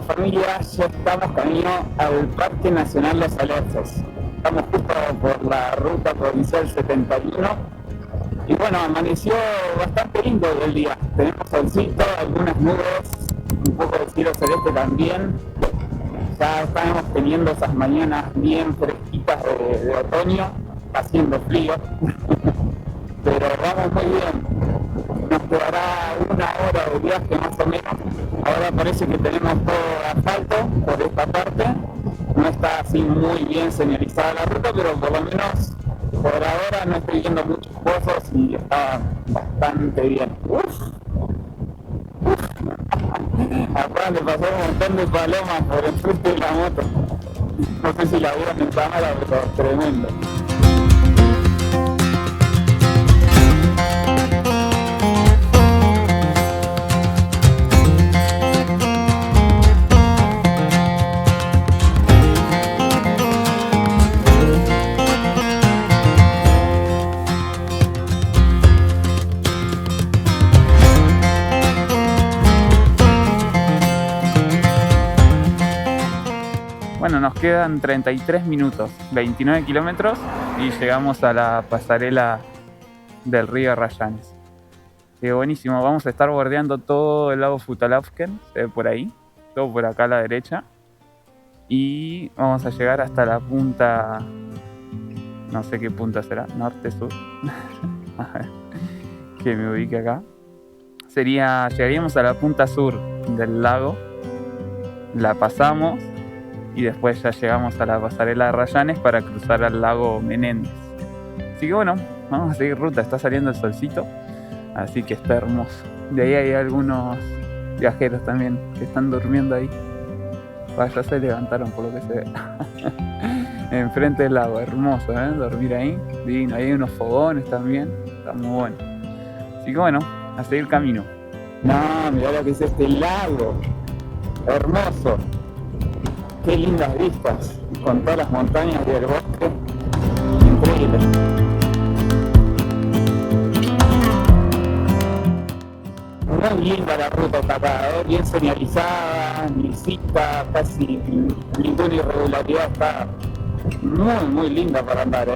familia ya estamos camino al Parque Nacional Los Alerces. Estamos justo por la ruta provincial 71 y bueno, amaneció bastante lindo el día. Tenemos solcito, algunas nubes, un poco de cielo celeste también. Ya estamos teniendo esas mañanas bien fresquitas de otoño, haciendo frío, pero vamos muy bien. Nos quedará una hora de viaje más o menos. Ahora parece que tenemos todo asfalto por esta parte. No está así muy bien señalizada la ruta, pero por lo menos por ahora no estoy viendo muchos pozos y está bastante bien. Acá le pasó un montón de palomas por enfrente de la moto. No sé si la vieron en cámara, pero tremendo. Bueno, nos quedan 33 minutos, 29 kilómetros y llegamos a la pasarela del río Rayanes. Qué buenísimo, vamos a estar bordeando todo el lago Futaleufken, se ve por ahí, todo por acá a la derecha. Y vamos a llegar hasta la punta, no sé qué punta será, norte, sur, a ver, que me ubique acá. Llegaríamos a la punta sur del lago, la pasamos y después ya llegamos a la pasarela de Rayanes para cruzar al lago Menéndez. Así que bueno, vamos a seguir ruta, está saliendo el solcito, así que está hermoso. De ahí hay algunos viajeros también que están durmiendo ahí. Ya se levantaron por lo que se ve. Enfrente del lago, hermoso, dormir ahí, divino. Ahí hay unos fogones también, está muy bueno. Así que bueno, a seguir camino. No, mirá lo que es este lago, hermoso. Qué lindas vistas, con todas las montañas y el bosque, increíble. Muy linda la ruta acá, bien señalizada, lisita, casi ninguna irregularidad, está muy linda para andar,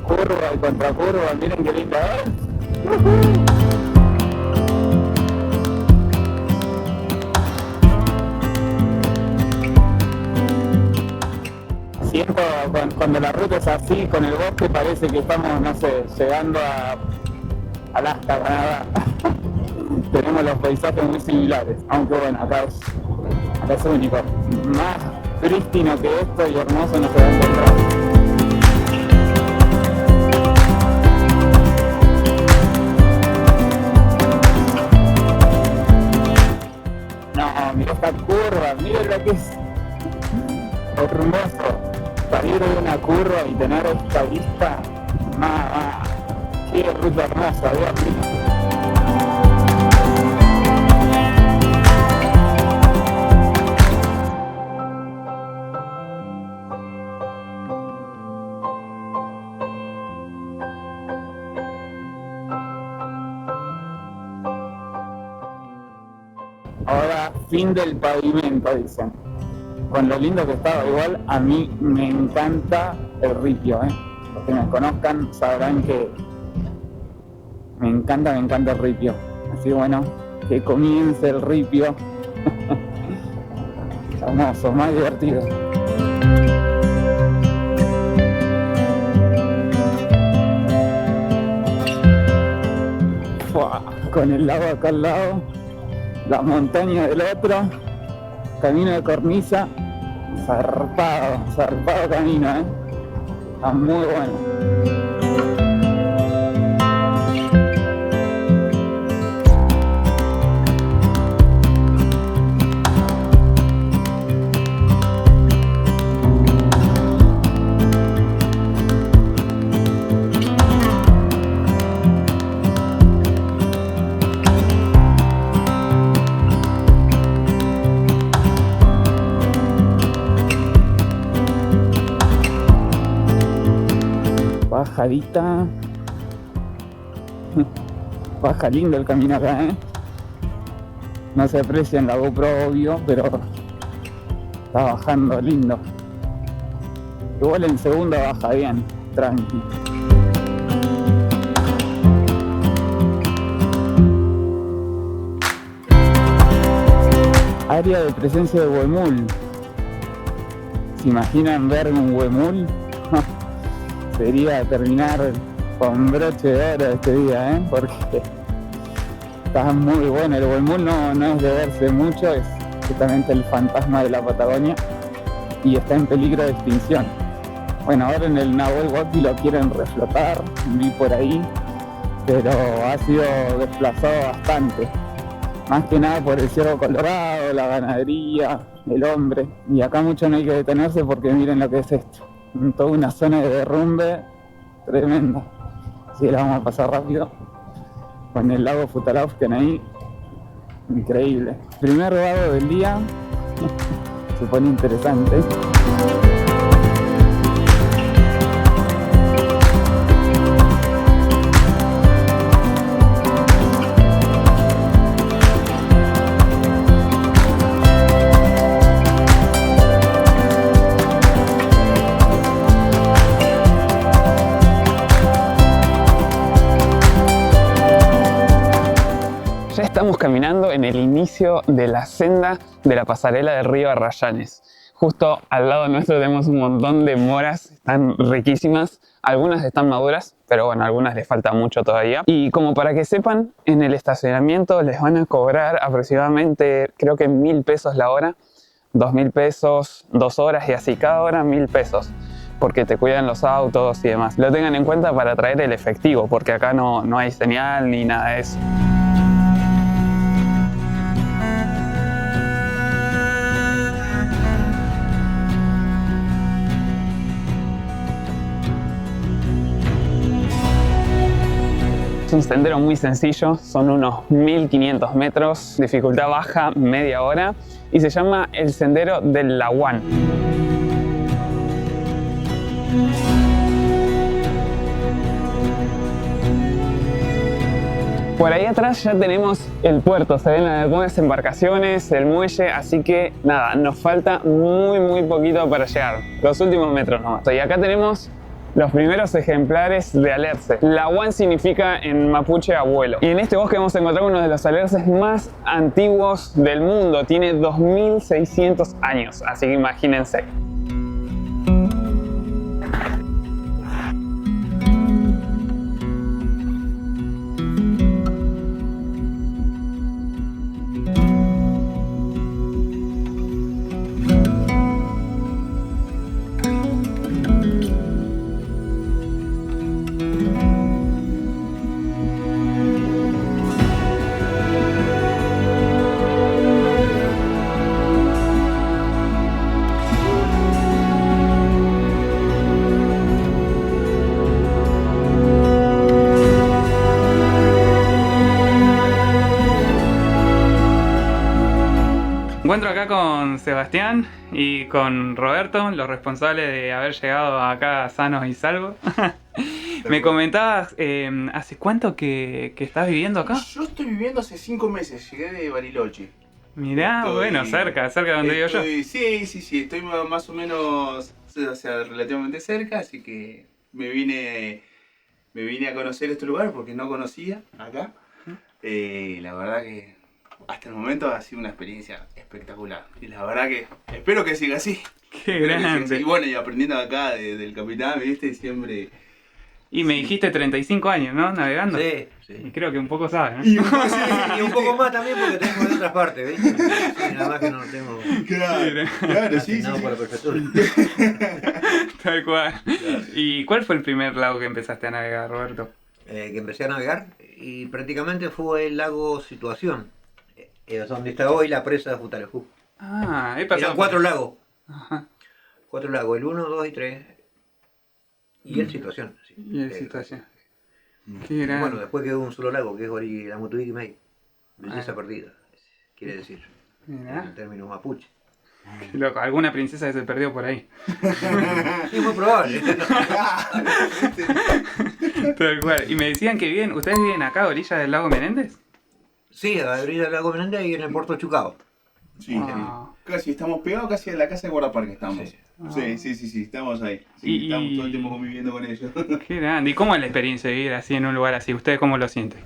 curva y contracurva, miren qué linda es. Siento cuando la ruta es así, con el bosque, parece que estamos, no sé, llegando a Alaska, Canadá. Tenemos los paisajes muy similares, aunque bueno, acá es único. Más prístino que esto y hermoso no se va a encontrar. No, mira esta curva, mira lo que es hermoso. Salir de una curva y tener esta vista, qué ruta hermosa, Dios mío. Ahora, fin del pavimento, dicen. Con lo lindo que estaba, igual a mí me encanta el ripio, Los que me conozcan sabrán que me encanta el ripio. Así bueno, que comience el ripio. Hermoso, más divertido. ¡Fua! Con el lago acá al lado, la montaña del otro, camino de cornisa, zarpado camino, está muy bueno. Bajadita, baja lindo el camino acá, no se aprecia en la GoPro obvio, pero Está bajando lindo. Igual en segunda baja bien, tranqui. Área de presencia de huemul. ¿Se imaginan ver un huemul? Sería terminar con broche de oro este día, porque está muy bueno. El huemul no es de verse mucho, es justamente el fantasma de la Patagonia y está en peligro de extinción. Bueno, ahora en el Nahuel Huapi lo quieren reflotar, vi por ahí, pero ha sido desplazado bastante. Más que nada por el ciervo colorado, la ganadería, el hombre. Y acá mucho no hay que detenerse porque miren lo que es esto. Toda una zona de derrumbe tremenda. Así que la vamos a pasar rápido. Con el lago Futalaufken ahí. Increíble. Primer vado del día. Se pone interesante. Ya estamos caminando en el inicio de la senda de la pasarela del río Arrayanes. Justo al lado nuestro tenemos un montón de moras, están riquísimas. Algunas están maduras, pero bueno, a algunas les falta mucho todavía. Y como para que sepan, en el estacionamiento les van a cobrar aproximadamente, creo que 1.000 pesos la hora, 2.000 pesos, 2 horas y así, cada hora 1.000 pesos. Porque te cuidan los autos y demás. Lo tengan en cuenta para traer el efectivo, porque acá no hay señal ni nada de eso. Es un sendero muy sencillo, son unos 1.500 metros, dificultad baja, media hora, y se llama el Sendero del Laguán. Por ahí atrás ya tenemos el puerto, se ven algunas embarcaciones, el muelle, así que nada, nos falta muy poquito para llegar, los últimos metros nomás. Y acá tenemos los primeros ejemplares de alerce. Laguán significa en mapuche abuelo. Y en este bosque vamos a encontrar uno de los alerces más antiguos del mundo. Tiene 2.600 años, así que imagínense. Me encuentro acá con Sebastián y con Roberto, los responsables de haber llegado acá sanos y salvos. Me comentabas, ¿hace cuánto que estás viviendo acá? Yo estoy viviendo hace 5 meses, llegué de Bariloche. Mirá, bueno, cerca de donde vivo yo. Sí, estoy más o menos, o sea, relativamente cerca, así que me vine a conocer este lugar porque no conocía acá. La verdad que hasta el momento ha sido una experiencia espectacular. Y la verdad que espero que siga así. Qué grande. Y bueno, y aprendiendo acá del capitán, ¿viste? Siempre... Y me dijiste 35 años, ¿no? Navegando. Sí. Y creo que un poco sabes, ¿no? Y un poco más también porque tengo de otras partes, ¿viste? Sí, nada más que no tengo... Claro, sí. por la prefectura. Tal cual. ¿Y cuál fue el primer lago que empezaste a navegar, Roberto? Que empecé a navegar y prácticamente fue el lago Situación, donde está hoy la presa de Futaleufú. Ah, he pasado. Eran 4 lagos. Ajá. 4 lagos, el 1, 2 y 3. Y el Situación. Sí. Y el Situación. Qué grande. Bueno, después quedó un solo lago, que es la Mutuiquimay. Belleza perdida, quiere decir. Mirá. En términos mapuche. Qué loco, alguna princesa que se perdió por ahí. Sí, muy probable. Tal cual. Y me decían que ¿ustedes viven acá a orillas del lago Menéndez? Sí, a la orilla del lago Menéndez y en el puerto Chucao. Sí. casi estamos pegados casi a la casa de guardaparque estamos. Sí. Sí, estamos ahí. Sí, estamos todo el tiempo conviviendo con ellos. Qué grande. ¿Y cómo es la experiencia de vivir así en un lugar así? ¿Ustedes cómo lo sienten?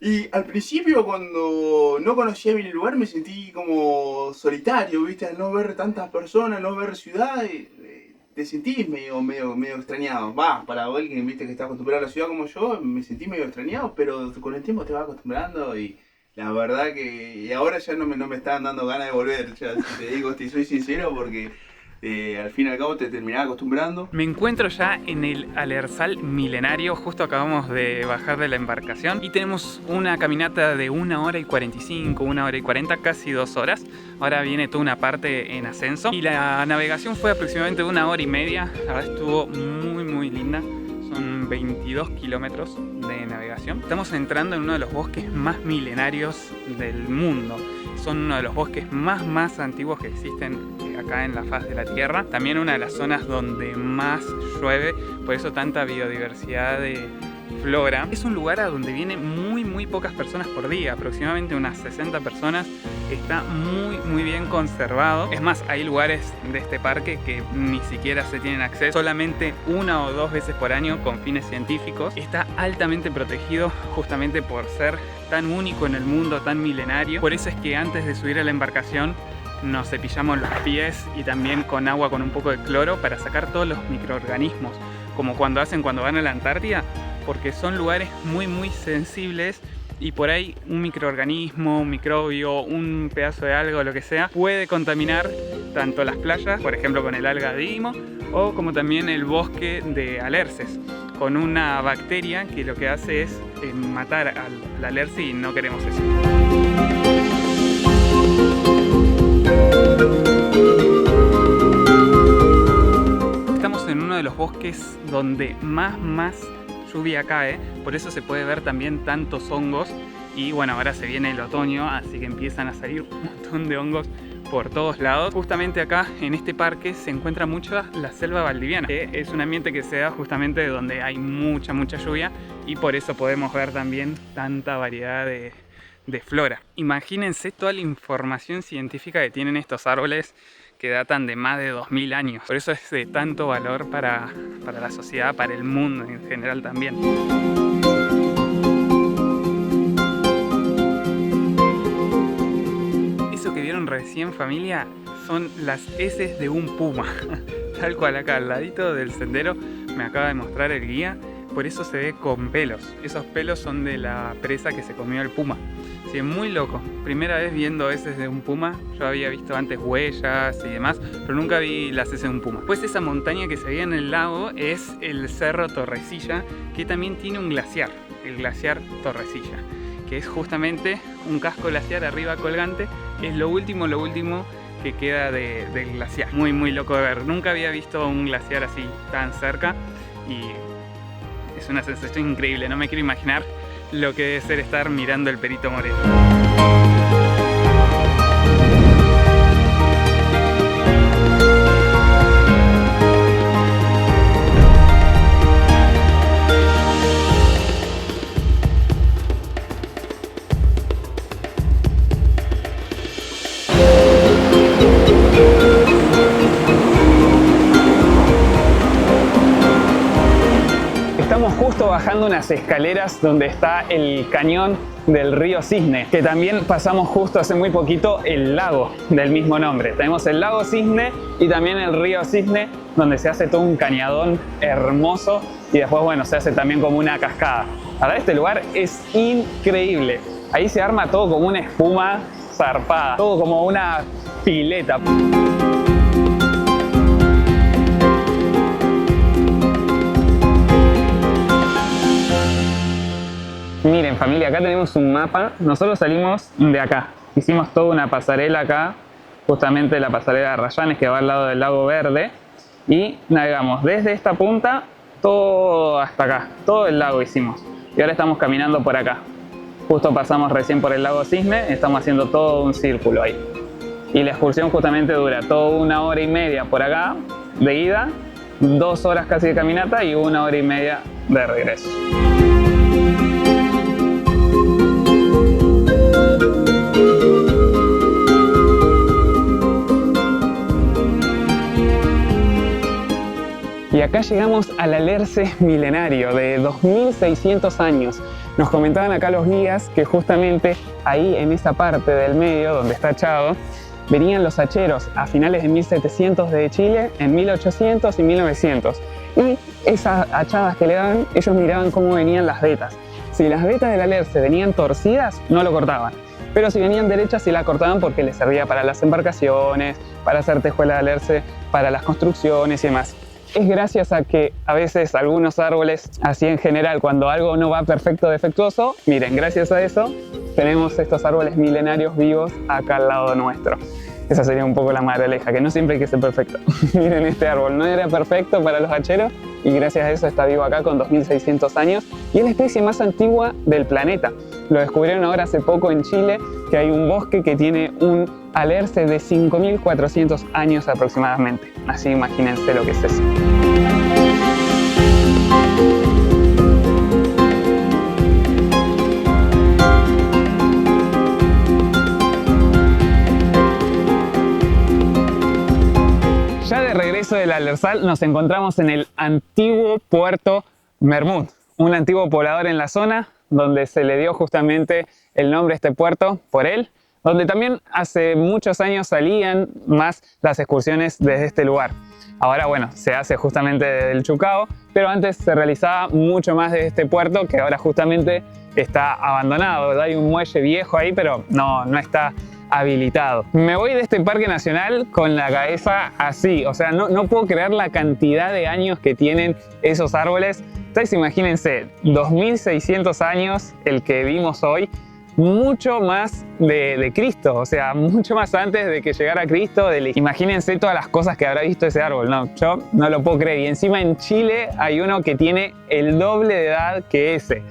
Y al principio, cuando no conocía bien el lugar, me sentí como solitario, ¿viste? Al no ver tantas personas, no ver ciudad, te sentís medio extrañado. Va, para alguien, ¿viste? Que está acostumbrado a la ciudad como yo, me sentí medio extrañado, pero con el tiempo te vas acostumbrando y la verdad que... Y ahora ya no me están dando ganas de volver, ya, si te digo, soy sincero, porque... al fin y al cabo te terminás acostumbrando. Me encuentro ya en el Alersal milenario, justo acabamos de bajar de la embarcación y tenemos una caminata de 1 hora y 45, 1 hora y 40, casi 2 horas. Ahora viene toda una parte en ascenso y la navegación fue aproximadamente 1 hora y media. La verdad estuvo muy linda. Son 22 kilómetros de navegación. Estamos entrando en uno de los bosques más milenarios del mundo. Son uno de los bosques más antiguos que existen acá en la faz de la Tierra. También una de las zonas donde más llueve, por eso tanta biodiversidad de flora. Es un lugar a donde vienen muy pocas personas por día, aproximadamente unas 60 personas. Está muy bien conservado. Es más, hay lugares de este parque que ni siquiera se tienen acceso, solamente 1 o 2 veces por año con fines científicos. Está altamente protegido justamente por ser tan único en el mundo, tan milenario. Por eso es que antes de subir a la embarcación nos cepillamos los pies y también con agua con un poco de cloro para sacar todos los microorganismos, como cuando van a la Antártida, porque son lugares muy sensibles y por ahí un microorganismo, un microbio, un pedazo de alga o lo que sea puede contaminar tanto las playas, por ejemplo con el alga Dimo, o como también el bosque de alerces, con una bacteria que lo que hace es matar al alerce y no queremos eso. Estamos en uno de los bosques donde más lluvia cae, por eso se puede ver también tantos hongos. Y bueno, ahora se viene el otoño, así que empiezan a salir un montón de hongos por todos lados. Justamente acá en este parque se encuentra mucho la selva valdiviana, que es un ambiente que se da justamente donde hay mucha lluvia y por eso podemos ver también tanta variedad de flora. Imagínense toda la información científica que tienen estos árboles que datan de más de 2000 años. Por eso es de tanto valor para la sociedad, para el mundo en general también. Eso que vieron recién, familia, son las heces de un puma. Tal cual acá al ladito del sendero me acaba de mostrar el guía. Por eso se ve con pelos. Esos pelos son de la presa que se comió el puma. Sí, es muy loco. Primera vez viendo heces de un puma. Yo había visto antes huellas y demás, pero nunca vi las heces de un puma. Pues esa montaña que se veía en el lago es el Cerro Torrecilla, que también tiene un glaciar, el glaciar Torrecilla, que es justamente un casco glaciar arriba colgante. Es lo último que queda del glaciar. Muy loco de ver. Nunca había visto un glaciar así tan cerca y es una sensación increíble. No me quiero imaginar lo que debe ser estar mirando el Perito Moreno. Estamos justo bajando unas escaleras donde está el cañón del río Cisne, que también pasamos justo hace muy poquito el lago del mismo nombre. Tenemos el lago Cisne y también el río Cisne, donde se hace todo un cañadón hermoso y después, bueno, se hace también como una cascada. La verdad, este lugar es increíble. Ahí se arma todo como una espuma zarpada, todo como una pileta. Miren, familia, acá tenemos un mapa. Nosotros salimos de acá. Hicimos toda una pasarela acá, justamente la pasarela de Rayanes que va al lado del lago Verde. Y navegamos desde esta punta todo hasta acá. Todo el lago hicimos. Y ahora estamos caminando por acá. Justo pasamos recién por el lago Cisne. Estamos haciendo todo un círculo ahí. Y la excursión justamente dura toda 1 hora y media por acá de ida, 2 horas casi de caminata y 1 hora y media de regreso. Y acá llegamos al alerce milenario de 2600 años. Nos comentaban acá los guías que justamente ahí en esa parte del medio donde está Chado venían los hacheros a finales de 1700 de Chile, en 1800 y 1900. Y esas hachadas que le daban, ellos miraban cómo venían las vetas. Si las vetas del alerce venían torcidas, no lo cortaban. Pero si venían derechas, sí la cortaban porque les servía para las embarcaciones, para hacer tejuela de alerce, para las construcciones y demás. Es gracias a que a veces algunos árboles, así en general, cuando algo no va perfecto o defectuoso, miren, gracias a eso tenemos estos árboles milenarios vivos acá al lado nuestro. Esa sería un poco la moraleja, que no siempre hay que ser perfecto. Miren, este árbol no era perfecto para los hacheros y gracias a eso está vivo acá con 2600 años y es la especie más antigua del planeta. Lo descubrieron ahora hace poco en Chile, que hay un bosque que tiene un alerce de 5400 años aproximadamente. Así imagínense lo que es eso. Ya de regreso del Alerçal nos encontramos en el antiguo puerto Mermut, un antiguo poblador en la zona donde se le dio justamente el nombre a este puerto por él, donde también hace muchos años salían más las excursiones desde este lugar. Ahora, bueno, se hace justamente desde el Chucao, pero antes se realizaba mucho más desde este puerto que ahora justamente está abandonado. Hay un muelle viejo ahí, pero no está habilitado. Me voy de este parque nacional con la cabeza así, o sea, no puedo creer la cantidad de años que tienen esos árboles. Ustedes imagínense, 2600 años el que vimos hoy, mucho más de Cristo, o sea, mucho más antes de que llegara Cristo. Imagínense todas las cosas que habrá visto ese árbol, no, yo no lo puedo creer. Y encima en Chile hay uno que tiene el doble de edad que ese.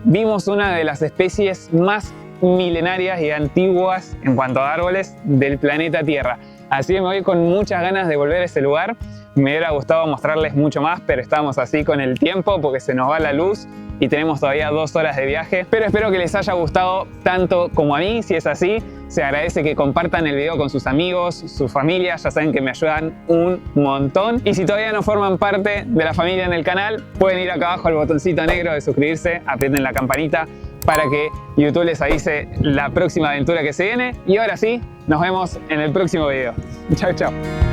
Vimos una de las especies más milenarias y antiguas en cuanto a árboles del planeta Tierra. Así que me voy con muchas ganas de volver a ese lugar. Me hubiera gustado mostrarles mucho más, pero estamos así con el tiempo porque se nos va la luz y tenemos todavía 2 horas de viaje. Pero espero que les haya gustado tanto como a mí. Si es así, se agradece que compartan el video con sus amigos, sus familias. Ya saben que me ayudan un montón. Y si todavía no forman parte de la familia en el canal, pueden ir acá abajo al botoncito negro de suscribirse, aprieten la campanita para que YouTube les avise la próxima aventura que se viene. Y ahora sí, nos vemos en el próximo video. Chao, chao.